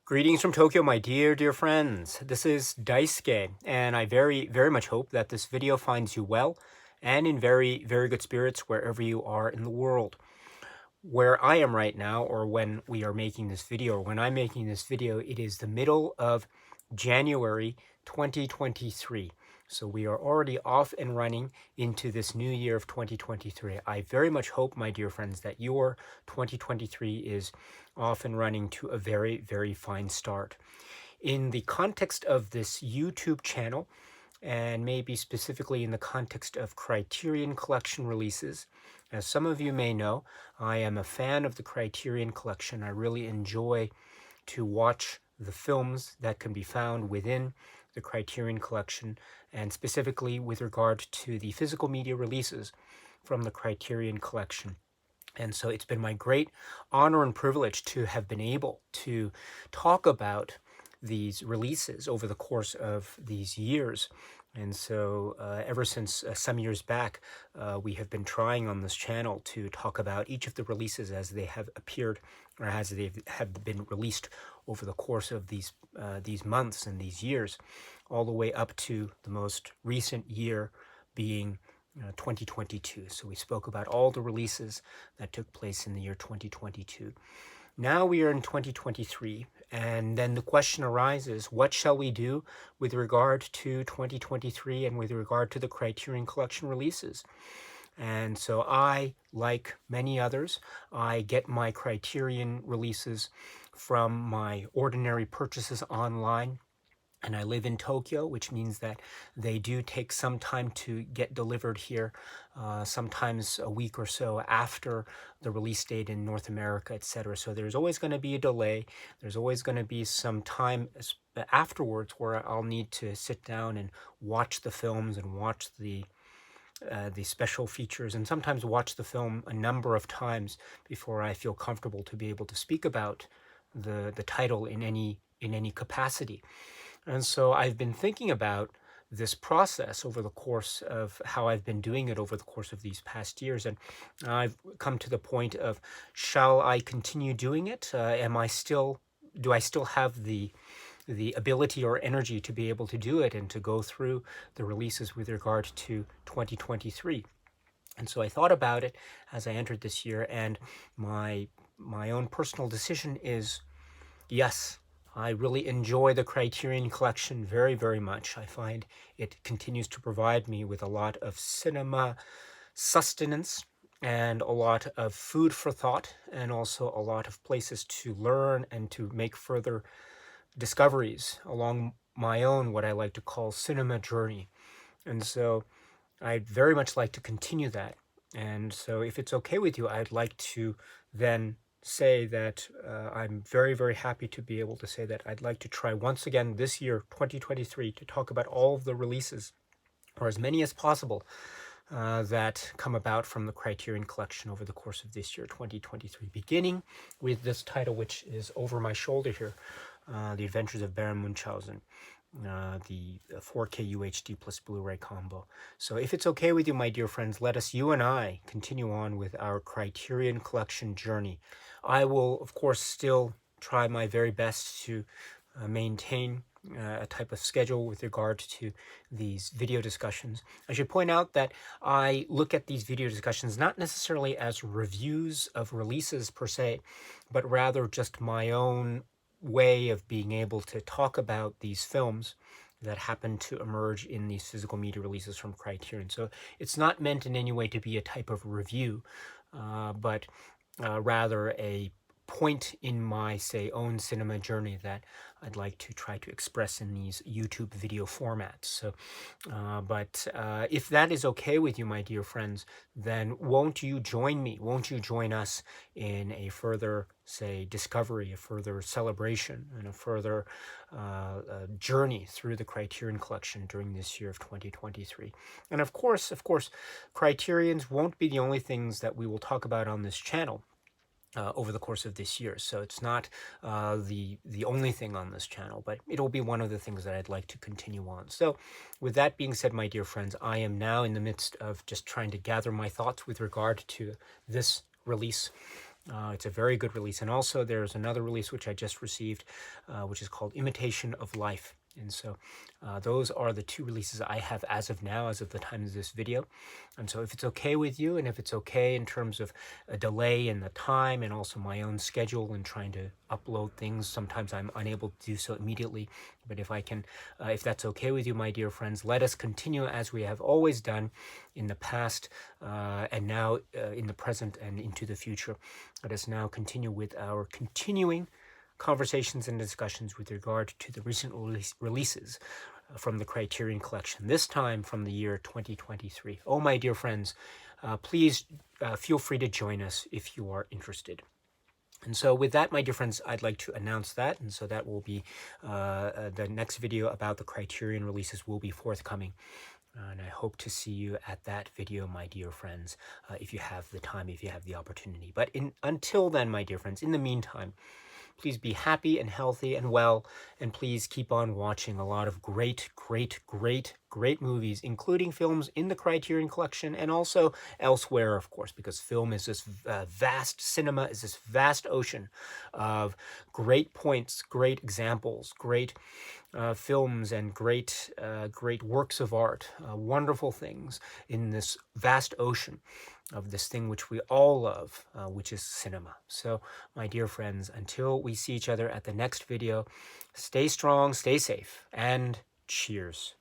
Greetings from Tokyo, my dear friends. This is Daisuke, and I very much hope that this video finds you well and in very good spirits wherever you are in the world. Where I am right now, or when we are making this video, or when I'm making this video, it is the middle of January 2023. So we are already off and running into this new year of 2023. I very much hope, my dear friends, that your 2023 is off and running to a very fine start. In the context of this YouTube channel, and maybe specifically in the context of Criterion Collection releases, as some of you may know, I am a fan of the Criterion Collection. I really enjoy to watch the films that can be found within the Criterion Collection, and specifically with regard to the physical media releases from the Criterion Collection. And so it's been my great honor and privilege to have been able to talk about these releases over the course of these years. And so ever since some years back, we have been trying on this channel to talk about each of the releases as they have appeared or as they have been released over the course of these months and these years, all the way up to the most recent year being 2022. So we spoke about all the releases that took place in the year 2022. Now we are in 2023, and then the question arises, what shall we do with regard to 2023 and with regard to the Criterion Collection releases? And so I, like many others, I get my Criterion releases from my ordinary purchases online. And I live in Tokyo, which means that they do take some time to get delivered here, sometimes a week or so after the release date in North America, etc. So there's always going to be a delay. There's always going to be some time afterwards where I'll need to sit down and watch the films and watch the special features, and sometimes watch the film a number of times before I feel comfortable to be able to speak about the title in any capacity. And so I've been thinking about this process over the course of how I've been doing it over the course of these past years. And I've come to the point of, shall I continue doing it? Do I still have the ability or energy to be able to do it and to go through the releases with regard to 2023? And so I thought about it as I entered this year, and my own personal decision is yes. I really enjoy the Criterion Collection very much. I find it continues to provide me with a lot of cinema sustenance and a lot of food for thought, and also a lot of places to learn and to make further discoveries along my own, what I like to call cinema journey. And so I'd very much like to continue that. And so if it's okay with you, I'd like to then say that I'm very happy to be able to say that I'd like to try once again this year, 2023, to talk about all of the releases, or as many as possible, that come about from the Criterion Collection over the course of this year, 2023, beginning with this title, which is over my shoulder here, The Adventures of Baron Munchausen, the 4K UHD plus Blu-ray combo. So if it's okay with you, my dear friends, you and I continue on with our Criterion Collection journey. I will, of course, still try my very best to maintain a type of schedule with regard to these video discussions. I should point out that I look at these video discussions not necessarily as reviews of releases per se, but rather just my own way of being able to talk about these films that happen to emerge in these physical media releases from Criterion. So it's not meant in any way to be a type of review, but rather a point in my, say, own cinema journey that I'd like to try to express in these YouTube video formats. So, but if that is okay with you, my dear friends, then won't you join me? Won't you join us in a further, say, discovery, a further celebration, and a further journey through the Criterion Collection during this year of 2023? And of course, Criterions won't be the only things that we will talk about on this channel over the course of this year. So it's not the only thing on this channel, but it'll be one of the things that I'd like to continue on. So with that being said, my dear friends, I am now in the midst of just trying to gather my thoughts with regard to this release. It's a very good release. And also there's another release which I just received, which is called Imitation of Life. And so those are the two releases I have as of now, as of the time of this video. And so if it's okay with you, and if it's okay in terms of a delay in the time and also my own schedule and trying to upload things, sometimes I'm unable to do so immediately. But if I can, if that's okay with you, my dear friends, let us continue as we have always done in the past and now in the present and into the future. Let us now continue with our continuing conversations and discussions with regard to the recent releases from the Criterion Collection, this time from the year 2023. Oh, my dear friends, please feel free to join us if you are interested. And so with that, my dear friends, I'd like to announce that. And so that will be the next video about the Criterion releases will be forthcoming. And I hope to see you at that video, my dear friends, if you have the time, if you have the opportunity. But until then, my dear friends, in the meantime, please be happy and healthy and well, and please keep on watching a lot of great movies, including films in the Criterion Collection and also elsewhere, of course, because film is this vast, cinema is this vast ocean of great points, great examples, great films and great works of art, wonderful things in this vast ocean of this thing which we all love, which is cinema. So, my dear friends, until we see each other at the next video, stay strong, stay safe, and cheers.